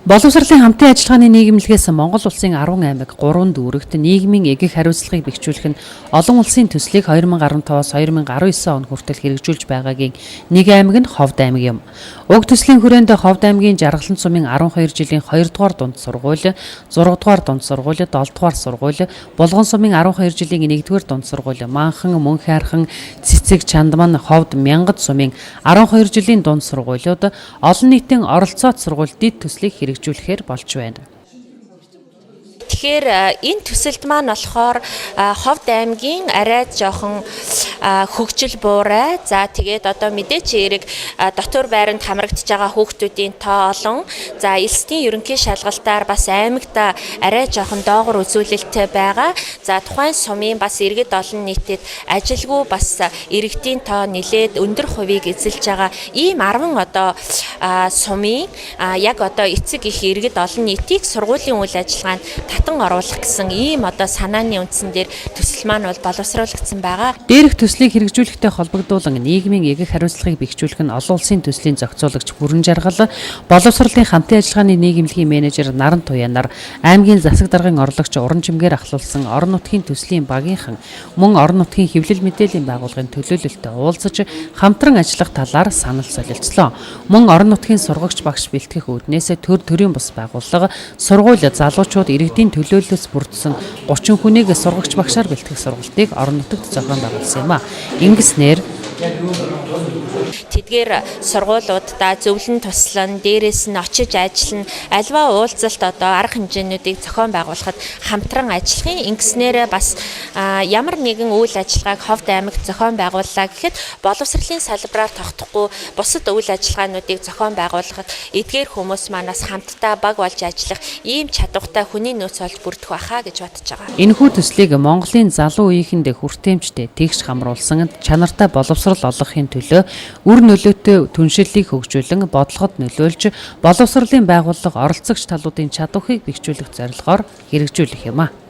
Боловсролын хамтын ажиллагааны нийгэмлэгээс Монгол улсын 10 аймаг 3 дүүрэгт нийгмийн эгэх хариуцлагыг бэхжүүлэх нь олон улсын төслийг 2015-аас 2019 он хүртэл хэрэгжүүлж байгаагийн нэг аймаг нь Ховд аймаг юм. Уг төслийн хүрээнд Ховд аймгийн Жаргалан сумын 12 жилийн 2 дугаар дунд сургууль, 6 дугаар дунд сургууль, 7 дугаар сургууль, Булган сумын 12 жилийн 1 дугаар дунд сургууль, Манхан, Мөнхайрхан, Цэцэг, Чандман, Ховд, Мянгад сумын 12 жилийн дунд сургуулиуд олон нийтийн оролцоот сургууль дэд төслийг хэрэгжүүлэхээр болж байна. Тэгэхээр энэ төсөлд маань болохоор Ховд аймгийн арай жоохон хөгжил буурай. За тэгээд одоо мэдээч эерэг дотор байранд хамрагдж байгаа хүүхдүүдийн тоо олон. За элсдийн ерөнхий шалгалтаар бас аймагта арай жоохон доогуур үзүүлэлттэй байгаа. За тухайн сумын бас иргэд олон нийтэд ажилгүй бас иргэдийн тоо нэлээд өндөр хувийг эзэлж байгаа. Ийм 10 одоо сумын яг одоо эцэг их иргэд олон нийтийг сургуулийн үйл ажиллагаанд татан оруулах гэсэн ийм одоо санааны үндсэн дээр төсөл маань бол боловсруулагдсан байгаа. Дээрх төслийг хэрэгжүүлэхтэй холбогдуулан нийгмийн эгэх хариуцлагыг бэхжүүлэх нь олон улсын төслийн зохицуулагч Бүрэн Жаргал, боловсролын хамтын ажиллагааны нийгэмлэгийн менежер Наран Туянаар, аймгийн засаг даргын орлогч Уран Жимгээр ахлуулсан орон нутгийн төслийн багийнхан мөн орон нутгийн хэвлэл мэдээллийн байгууллагын төлөөлөлтөд уулзаж хамтран ажиллах талаар санал солилцлоо. Мөн орон нутгийн сургагч багш бэлтгэх үүднээс төрийн бус байгууллага сургууль залуучууд иргэдийн төлөөллөөс бүрдсэн 30 хүнийг сургагч багшаар бэлтгэх сургалтыг орон нутагт зохион байгуулсан юм а. Ингэснээр тэдгээр сургуулиудаа зөвлөн туслан, дээрээс нь очиж ажиллана, альва уулзалт одоо арга хэмжээнүүдийг зохион байгуулахад хамтран ажиллахын ингэснээр бас ямар нэгэн үйл ажиллагааг Ховд аймагт зохион байгууллаа гэхэд боловсролын салбараар тогтохгүй бусад үйл ажиллагаануудыг зохион байгуулахад эдгээр хүмүүс манаас хамтдаа баг болж ажиллах ийм чадвартай хүний нөөц олж бүрдэх байхаа гэж бодож байгаа. Энэхүү төслийг Монголын залуу үеийнхэндээ хүртээмжтэй тэгш хамруулсан чанартай боловсрол олгохын төлөө үр нөлөөтэй түншлэлийг хөгжүүлэн бодлогод нөлөөлж боловсролын байгууллага оролцогч талуудын чадварыг бэхжүүлэх зорилгоор хэрэгжүүлэх юм а.